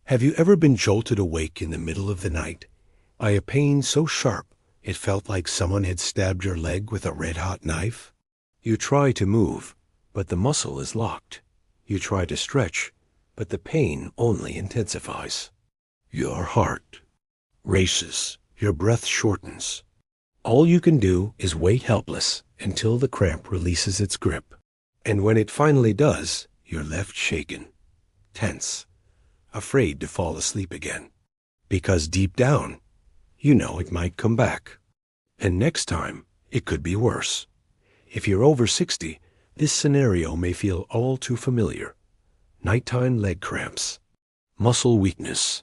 Have you ever been jolted awake in the middle of the night by a pain so sharp it felt like someone had stabbed your leg with a red-hot knife? You try to move, but the muscle is locked. You try to stretch, but the pain only intensifies. Your heart races, your breath shortens. All you can do is wait helpless until the cramp releases its grip. And when it finally does, you're left shaken, tense, afraid to fall asleep again. Because deep down, you know it might come back. And next time, it could be worse. If you're over 60, this scenario may feel all too familiar. Nighttime leg cramps, muscle weakness,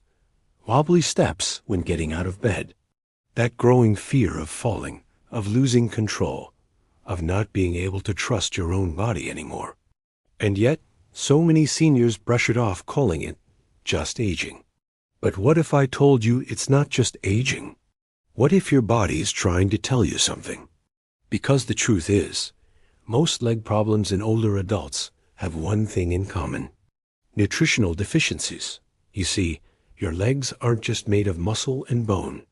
wobbly steps when getting out of bed, that growing fear of falling, of losing control, of not being able to trust your own body anymore. And yet, so many seniors brush it off, calling it just aging. But what if I told you it's not just aging? What if your body is trying to tell you something? Because the truth is, most leg problems in older adults have one thing in common: nutritional deficiencies. You see, your legs aren't just made of muscle and bone.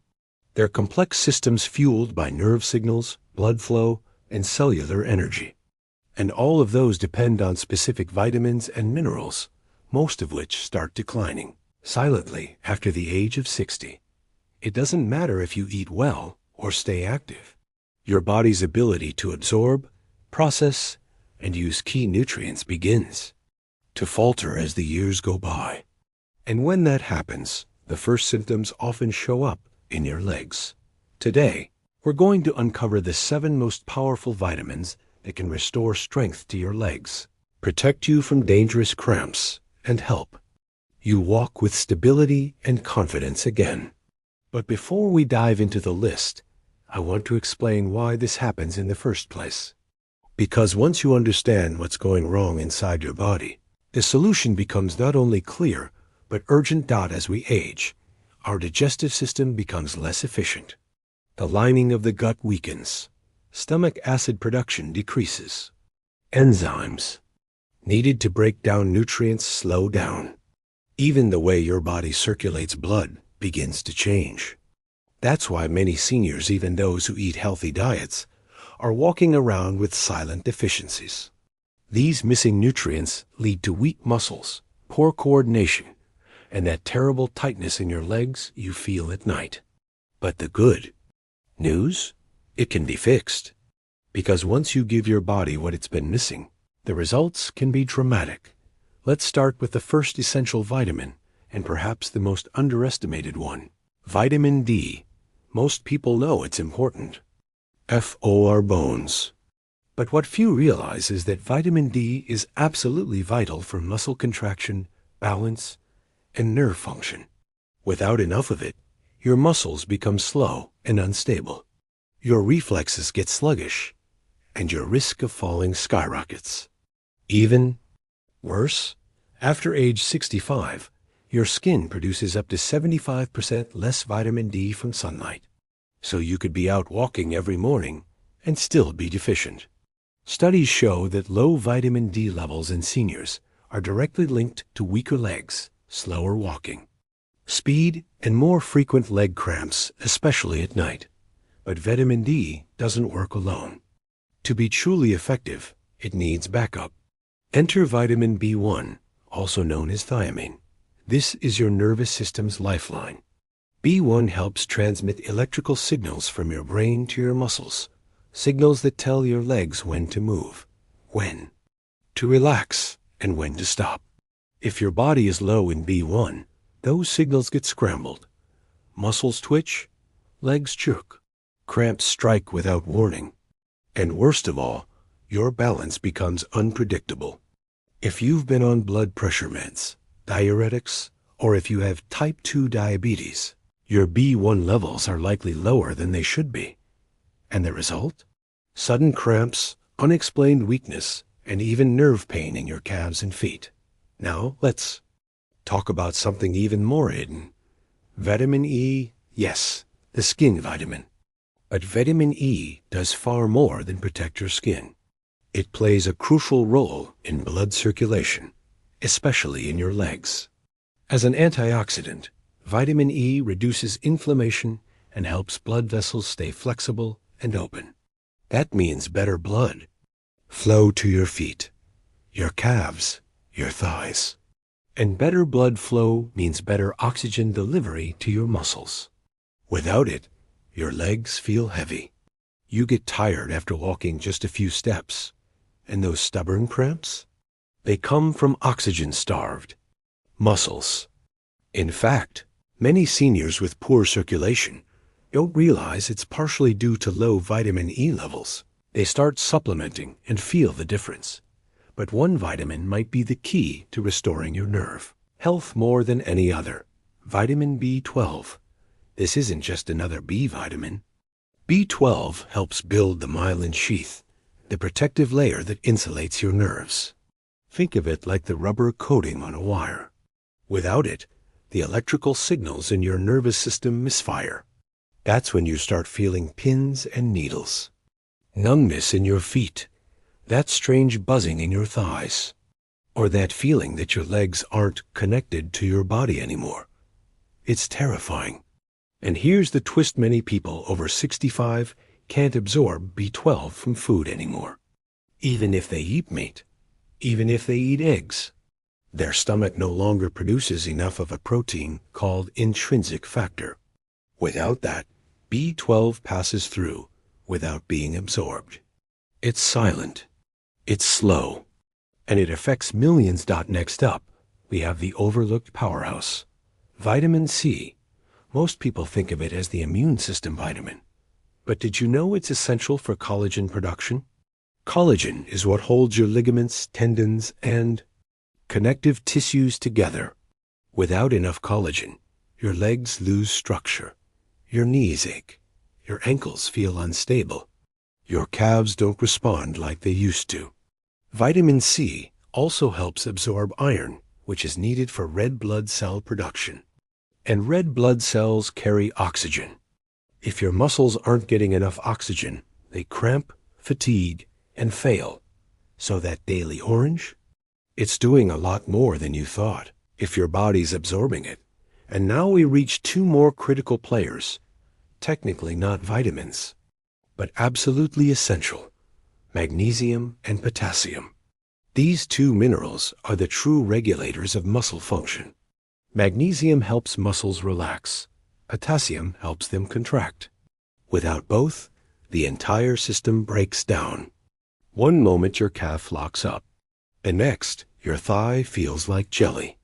They're complex systems fueled by nerve signals, blood flow, and cellular energy. And all of those depend on specific vitamins and minerals, most of which start declining silently after the age of 60. It doesn't matter if you eat well or stay active. Your body's ability to absorb, process, and use key nutrients begins to falter as the years go by. And when that happens, the first symptoms often show up in your legs. Today, we're going to uncover the 7 most powerful vitamins that can restore strength to your legs, protect you from dangerous cramps, and help you walk with stability and confidence again. But before we dive into the list, I want to explain why this happens in the first place. Because once you understand what's going wrong inside your body, the solution becomes not only clear, but urgent. As we age, our digestive system becomes less efficient. The lining of the gut weakens. Stomach acid production decreases. Enzymes needed to break down nutrients slow down. Even the way your body circulates blood begins to change. That's why many seniors, even those who eat healthy diets, are walking around with silent deficiencies. These missing nutrients lead to weak muscles, poor coordination, and that terrible tightness in your legs you feel at night. But the good news? It can be fixed. Because once you give your body what it's been missing, the results can be dramatic. Let's start with the first essential vitamin, and perhaps the most underestimated one: vitamin D. Most people know it's important. For bones. But what few realize is that vitamin D is absolutely vital for muscle contraction, balance, and nerve function. Without enough of it, your muscles become slow and unstable. Your reflexes get sluggish, and your risk of falling skyrockets. Even worse, after age 65, your skin produces up to 75% less vitamin D from sunlight. So you could be out walking every morning and still be deficient. Studies show that low vitamin D levels in seniors are directly linked to weaker legs, slower walking, speed, and more frequent leg cramps, especially at night. But vitamin D doesn't work alone. To be truly effective, it needs backup. Enter vitamin B1, also known as thiamine. This is your nervous system's lifeline. B1 helps transmit electrical signals from your brain to your muscles, signals that tell your legs when to move, when to relax, and when to stop. If your body is low in B1, those signals get scrambled. Muscles twitch, legs jerk, cramps strike without warning. And worst of all, your balance becomes unpredictable. If you've been on blood pressure meds, diuretics, or if you have type 2 diabetes, your B1 levels are likely lower than they should be. And the result? Sudden cramps, unexplained weakness, and even nerve pain in your calves and feet. Now, let's talk about something even more hidden. Vitamin E, yes, the skin vitamin. But vitamin E does far more than protect your skin. It plays a crucial role in blood circulation, especially in your legs. As an antioxidant, vitamin E reduces inflammation and helps blood vessels stay flexible and open. That means better blood flow to your feet, your calves, your thighs. And better blood flow means better oxygen delivery to your muscles. Without it, your legs feel heavy. You get tired after walking just a few steps. And those stubborn cramps? They come from oxygen-starved muscles. In fact, many seniors with poor circulation don't realize it's partially due to low vitamin E levels. They start supplementing and feel the difference. But one vitamin might be the key to restoring your nerve health more than any other. Vitamin B12. This isn't just another B vitamin. B12 helps build the myelin sheath, the protective layer that insulates your nerves. Think of it like the rubber coating on a wire. Without it, the electrical signals in your nervous system misfire. That's when you start feeling pins and needles, numbness in your feet, that strange buzzing in your thighs, or that feeling that your legs aren't connected to your body anymore. It's terrifying. And here's the twist: many people over 65 can't absorb B12 from food anymore. Even if they eat meat, even if they eat eggs, their stomach no longer produces enough of a protein called intrinsic factor. Without that, B12 passes through without being absorbed. It's silent, it's slow, and it affects millions. Next up, we have the overlooked powerhouse, vitamin C. Most people think of it as the immune system vitamin. But did you know it's essential for collagen production? Collagen is what holds your ligaments, tendons, and connective tissues together. Without enough collagen, your legs lose structure, your knees ache, your ankles feel unstable, your calves don't respond like they used to. Vitamin C also helps absorb iron, which is needed for red blood cell production. And red blood cells carry oxygen. If your muscles aren't getting enough oxygen, they cramp, fatigue, and fail. So that daily orange? It's doing a lot more than you thought, if your body's absorbing it. And now we reach two more critical players, technically not vitamins, but absolutely essential: magnesium and potassium. These two minerals are the true regulators of muscle function. Magnesium helps muscles relax. Potassium helps them contract. Without both, the entire system breaks down. One moment your calf locks up, and next, your thigh feels like jelly.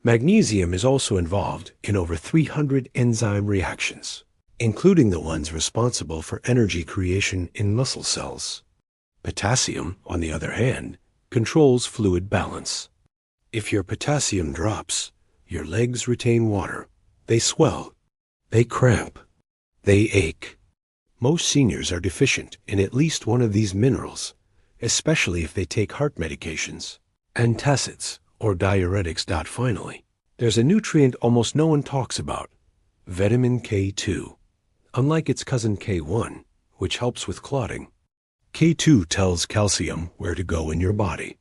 Magnesium is also involved in over 300 enzyme reactions, including the ones responsible for energy creation in muscle cells. Potassium, on the other hand, controls fluid balance. If your potassium drops, your legs retain water. They swell. They cramp. They ache. Most seniors are deficient in at least one of these minerals, especially if they take heart medications, antacids, or diuretics. Finally, there's a nutrient almost no one talks about: vitamin K2. Unlike its cousin K1, which helps with clotting, K2 tells calcium where to go in your body.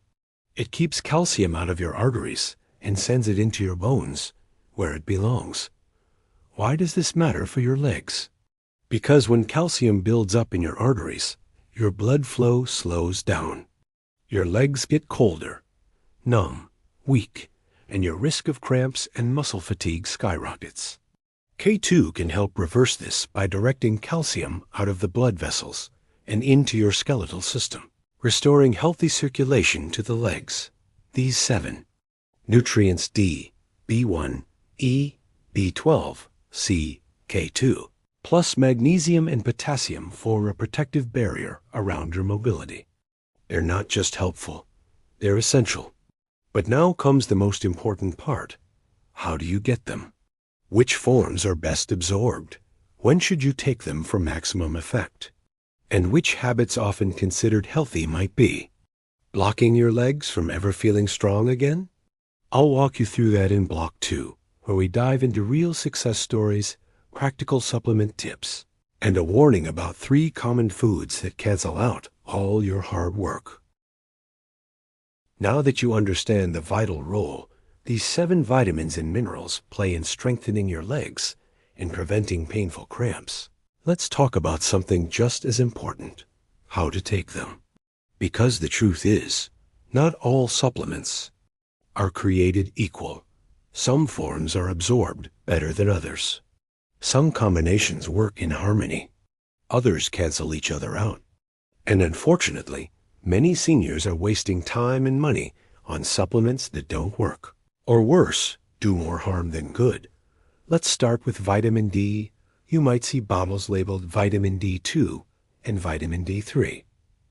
It keeps calcium out of your arteries and sends it into your bones, where it belongs. Why does this matter for your legs? Because when calcium builds up in your arteries, your blood flow slows down. Your legs get colder, numb, weak, and your risk of cramps and muscle fatigue skyrockets. K2 can help reverse this by directing calcium out of the blood vessels and into your skeletal system, restoring healthy circulation to the legs. These 7 nutrients: D, B1, E, B12, C, K2, plus magnesium and potassium form a protective barrier around your mobility. They're not just helpful, they're essential. But now comes the most important part. How do you get them? Which forms are best absorbed? When should you take them for maximum effect? And which habits often considered healthy might be blocking your legs from ever feeling strong again? I'll walk you through that in Block 2, where we dive into real success stories, practical supplement tips, and a warning about 3 common foods that cancel out all your hard work. Now that you understand the vital role These 7 vitamins and minerals play in strengthening your legs and preventing painful cramps. Let's talk about something just as important: how to take them. Because the truth is, not all supplements are created equal. Some forms are absorbed better than others. Some combinations work in harmony. Others cancel each other out. And unfortunately, many seniors are wasting time and money on supplements that don't work. Or worse, do more harm than good. Let's start with vitamin D. You might see bottles labeled vitamin D2 and vitamin D3.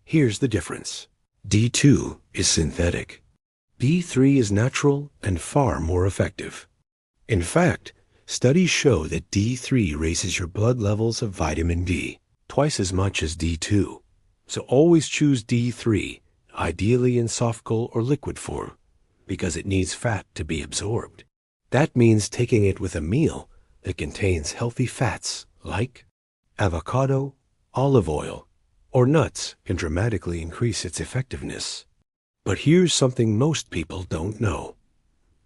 Here's the difference. D2 is synthetic. D3 is natural and far more effective. In fact, studies show that D3 raises your blood levels of vitamin D twice as much as D2. So always choose D3, ideally in softgel or liquid form, because it needs fat to be absorbed. That means taking it with a meal that contains healthy fats like avocado, olive oil, or nuts can dramatically increase its effectiveness. But here's something most people don't know.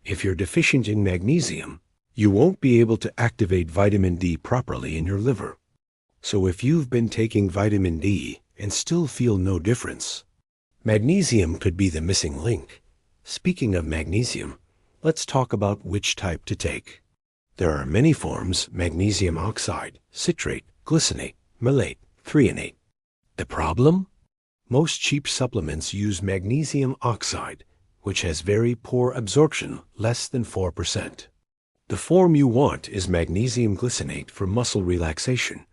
If you're deficient in magnesium, you won't be able to activate vitamin D properly in your liver. So if you've been taking vitamin D and still feel no difference, magnesium could be the missing link. Speaking of magnesium, let's talk about which type to take. There are many forms: magnesium oxide, citrate, glycinate, malate, threonate. The problem? Most cheap supplements use magnesium oxide, which has very poor absorption, less than 4%. The form you want is magnesium glycinate for muscle relaxation,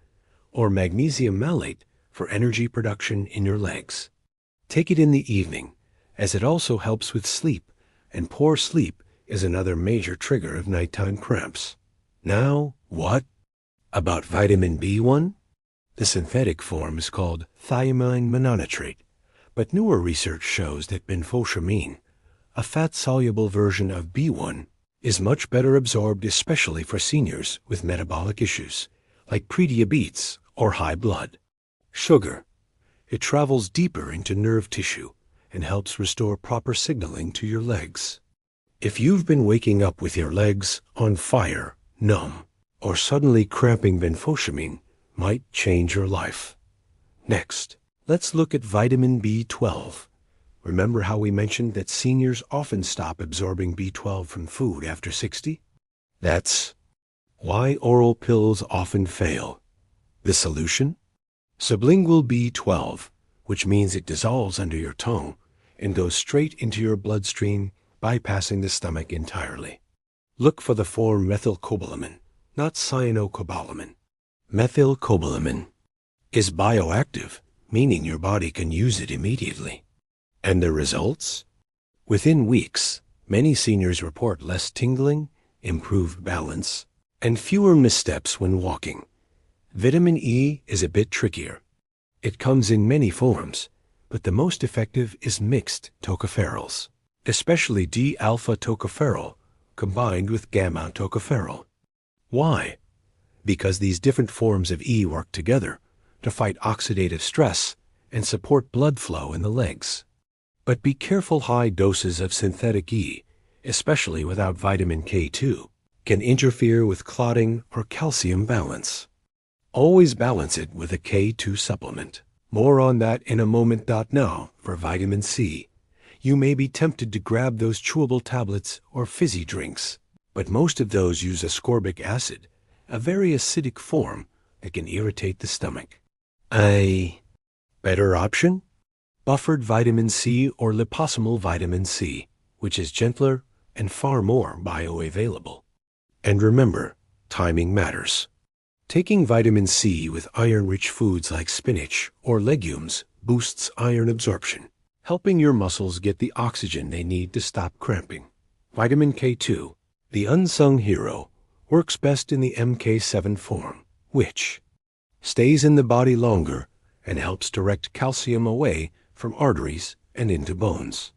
or magnesium malate for energy production in your legs. Take it in the evening, as it also helps with sleep, and poor sleep is another major trigger of nighttime cramps. Now, what about vitamin B1? The synthetic form is called thiamine mononitrate, but newer research shows that benfotiamine, a fat-soluble version of B1, is much better absorbed, especially for seniors with metabolic issues like prediabetes or high blood sugar. It travels deeper into nerve tissue and helps restore proper signaling to your legs. If you've been waking up with your legs on fire, numb, or suddenly cramping, benfotiamine might change your life. Next, let's look at vitamin B12. Remember how we mentioned that seniors often stop absorbing B12 from food after 60? That's why oral pills often fail. The solution? Sublingual B12, which means it dissolves under your tongue and goes straight into your bloodstream, bypassing the stomach entirely. Look for the form methylcobalamin, not cyanocobalamin. Methylcobalamin is bioactive, meaning your body can use it immediately. And the results? Within weeks, many seniors report less tingling, improved balance, and fewer missteps when walking. Vitamin E is a bit trickier. It comes in many forms, but the most effective is mixed tocopherols, especially D-alpha tocopherol combined with gamma tocopherol. Why? Because these different forms of E work together to fight oxidative stress and support blood flow in the legs. But be careful: high doses of synthetic E, especially without vitamin K2, can interfere with clotting or calcium balance. Always balance it with a K2 supplement. More on that in a moment. Now, for vitamin C, you may be tempted to grab those chewable tablets or fizzy drinks, but most of those use ascorbic acid, a very acidic form that can irritate the stomach. A better option? Buffered vitamin C or liposomal vitamin C, which is gentler and far more bioavailable. And remember, timing matters. Taking vitamin C with iron-rich foods like spinach or legumes boosts iron absorption, helping your muscles get the oxygen they need to stop cramping. Vitamin K2, the unsung hero, works best in the MK7 form, which stays in the body longer and helps direct calcium away from arteries and into bones.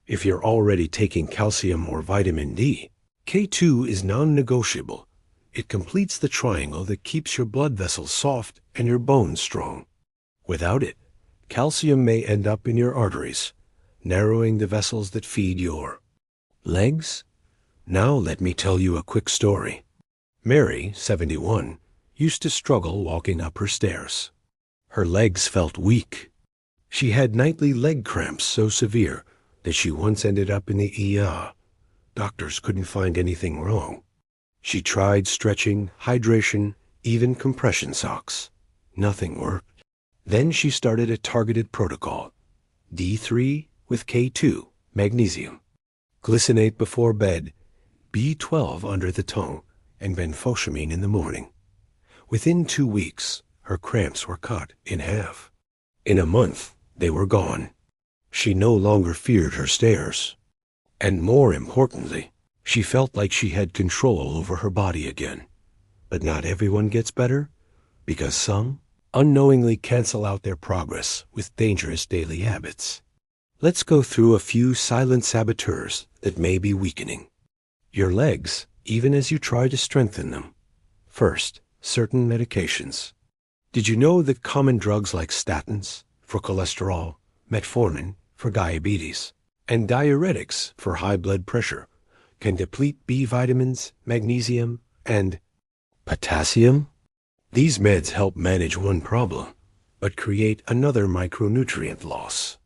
If you're already taking calcium or vitamin D, K2 is non-negotiable. It completes the triangle that keeps your blood vessels soft and your bones strong. Without it, calcium may end up in your arteries, narrowing the vessels that feed your legs. Now let me tell you a quick story. Mary, 71, used to struggle walking up her stairs. Her legs felt weak. She had nightly leg cramps so severe that she once ended up in the ER. Doctors couldn't find anything wrong. She tried stretching, hydration, even compression socks. Nothing worked. Then she started a targeted protocol. D3 with K2, magnesium. Glycinate before bed, B12 under the tongue, and benfotiamine in the morning. Within 2 weeks, her cramps were cut in half. In a month, they were gone. She no longer feared her stairs. And more importantly, she felt like she had control over her body again. But not everyone gets better, because some unknowingly cancel out their progress with dangerous daily habits. Let's go through a few silent saboteurs that may be weakening your legs, even as you try to strengthen them. First, certain medications. Did you know that common drugs like statins for cholesterol, metformin for diabetes, and diuretics for high blood pressure can deplete B vitamins, magnesium, and potassium? These meds help manage one problem, but create another micronutrient loss.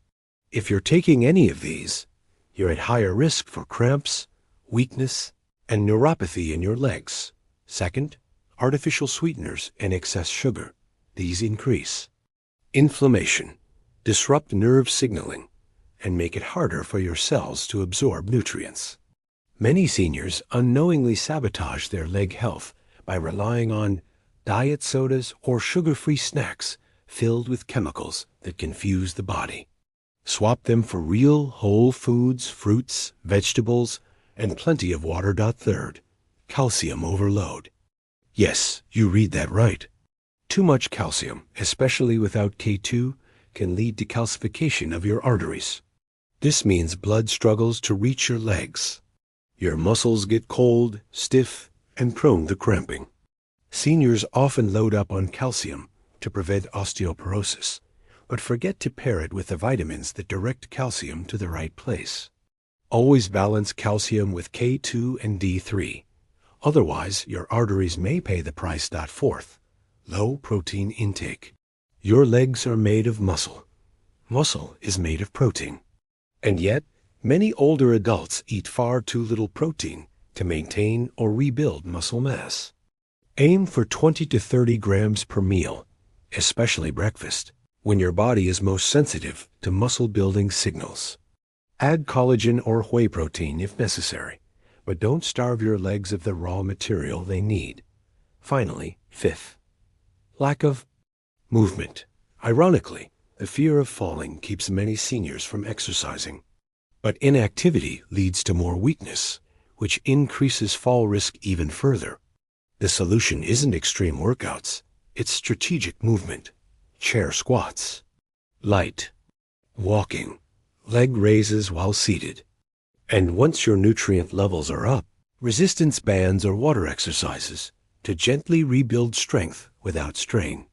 If you're taking any of these, you're at higher risk for cramps, weakness, and neuropathy in your legs. Second, artificial sweeteners and excess sugar. These increase inflammation, disrupt nerve signaling, and make it harder for your cells to absorb nutrients. Many seniors unknowingly sabotage their leg health by relying on diet sodas or sugar-free snacks filled with chemicals that confuse the body. Swap them for real whole foods, fruits, vegetables, and plenty of water. Third, calcium overload. Yes, you read that right. Too much calcium, especially without K2, can lead to calcification of your arteries. This means blood struggles to reach your legs. Your muscles get cold, stiff, and prone to cramping. Seniors often load up on calcium to prevent osteoporosis, but forget to pair it with the vitamins that direct calcium to the right place. Always balance calcium with K2 and D3. Otherwise, your arteries may pay the price. Fourth, low protein intake. Your legs are made of muscle. Muscle is made of protein. And yet, many older adults eat far too little protein to maintain or rebuild muscle mass. Aim for 20 to 30 grams per meal, especially breakfast, when your body is most sensitive to muscle-building signals. Add collagen or whey protein if necessary, but don't starve your legs of the raw material they need. Finally, fifth, lack of movement. Ironically, the fear of falling keeps many seniors from exercising. But inactivity leads to more weakness, which increases fall risk even further. The solution isn't extreme workouts, it's strategic movement. Chair squats, light walking, leg raises while seated. And once your nutrient levels are up, resistance bands or water exercises to gently rebuild strength without strain.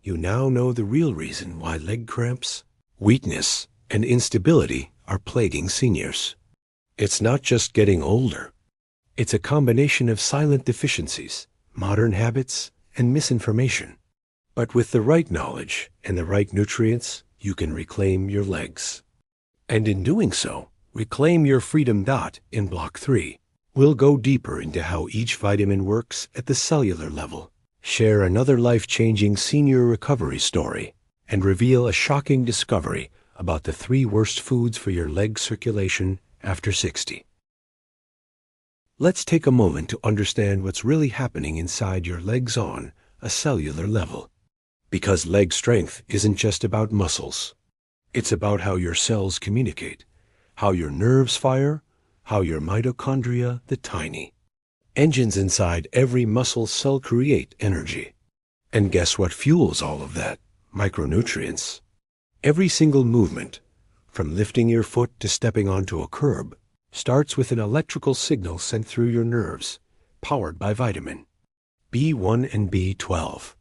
You now know the real reason why leg cramps, weakness, and instability are plaguing seniors. It's not just getting older. It's a combination of silent deficiencies, modern habits, and misinformation. But with the right knowledge and the right nutrients, you can reclaim your legs. And in doing so, reclaim your freedom. In Block 3, we'll go deeper into how each vitamin works at the cellular level, share another life-changing senior recovery story, and reveal a shocking discovery about the 3 worst foods for your leg circulation after 60. Let's take a moment to understand what's really happening inside your legs on a cellular level. Because leg strength isn't just about muscles. It's about how your cells communicate, how your nerves fire, how your mitochondria, the tiny engines inside every muscle cell, create energy. And guess what fuels all of that? Micronutrients. Every single movement, from lifting your foot to stepping onto a curb, starts with an electrical signal sent through your nerves, powered by vitamin B1 and B12.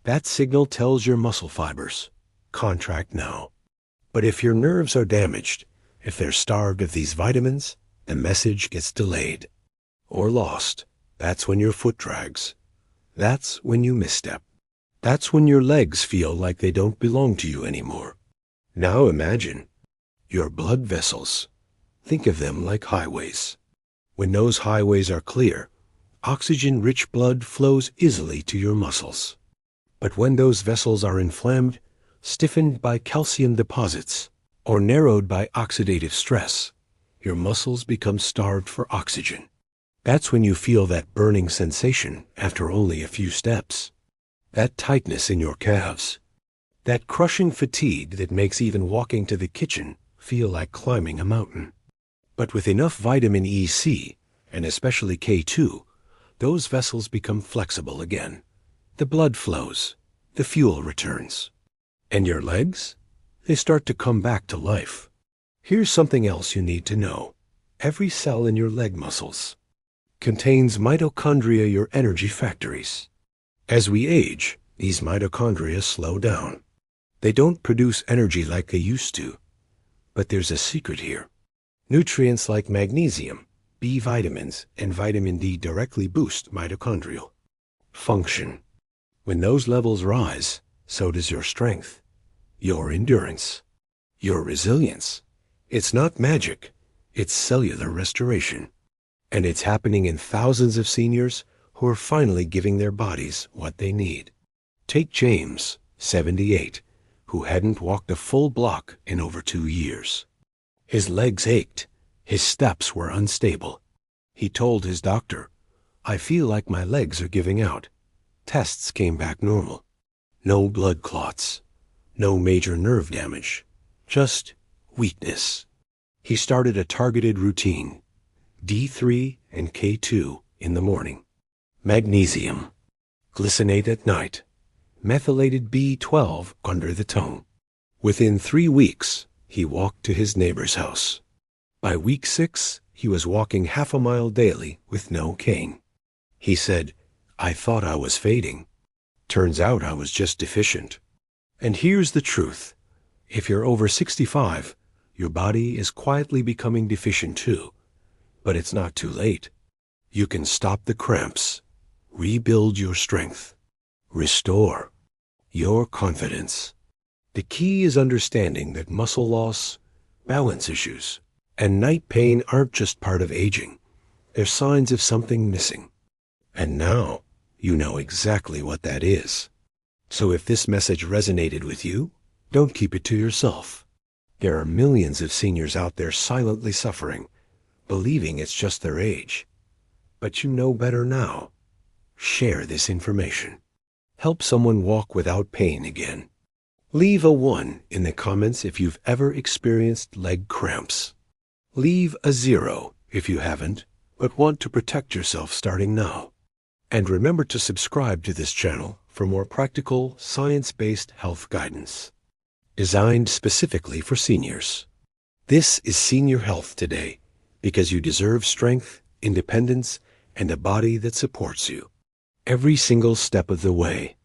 That signal tells your muscle fibers, contract now. But if your nerves are damaged, if they're starved of these vitamins, the message gets delayed. or lost. That's when your foot drags. That's when you misstep. That's when your legs feel like they don't belong to you anymore. Now imagine your blood vessels. Think of them like highways. When those highways are clear, oxygen-rich blood flows easily to your muscles. But when those vessels are inflamed, stiffened by calcium deposits, or narrowed by oxidative stress, your muscles become starved for oxygen. That's when you feel that burning sensation after only a few steps. That tightness in your calves. That crushing fatigue that makes even walking to the kitchen feel like climbing a mountain. But with enough vitamin E-C, and especially K2, those vessels become flexible again. The blood flows. The fuel returns. And your legs? They start to come back to life. Here's something else you need to know. Every cell in your leg muscles contains mitochondria, your energy factories. As we age, these mitochondria slow down. They don't produce energy like they used to. But there's a secret here. Nutrients like magnesium, B vitamins, and vitamin D directly boost mitochondrial function. When those levels rise, so does your strength, your endurance, your resilience. It's not magic. It's cellular restoration. And it's happening in thousands of seniors who are finally giving their bodies what they need. Take James, 78, who hadn't walked a full block in over 2 years. His legs ached. His steps were unstable. He told his doctor, "I feel like my legs are giving out." Tests came back normal. No blood clots. No major nerve damage. Just weakness. He started a targeted routine. D3 and K2 in the morning. Magnesium. Glycinate at night. Methylated B12 under the tongue. Within 3 weeks, he walked to his neighbor's house. By week 6, he was walking half a mile daily with no cane. He said, "I thought I was fading. Turns out I was just deficient." And here's the truth. If you're over 65, your body is quietly becoming deficient too. But it's not too late. You can stop the cramps, rebuild your strength, restore your confidence. The key is understanding that muscle loss, balance issues, and night pain aren't just part of aging. They're signs of something missing. And now you know exactly what that is. So if this message resonated with you, don't keep it to yourself. There are millions of seniors out there silently suffering, believing it's just their age. But you know better now. Share this information. Help someone walk without pain again. Leave a 1 in the comments if you've ever experienced leg cramps. Leave a 0 if you haven't, but want to protect yourself starting now. And remember to subscribe to this channel for more practical, science-based health guidance, designed specifically for seniors. This is Senior Health Today, because you deserve strength, independence, and a body that supports you every single step of the way.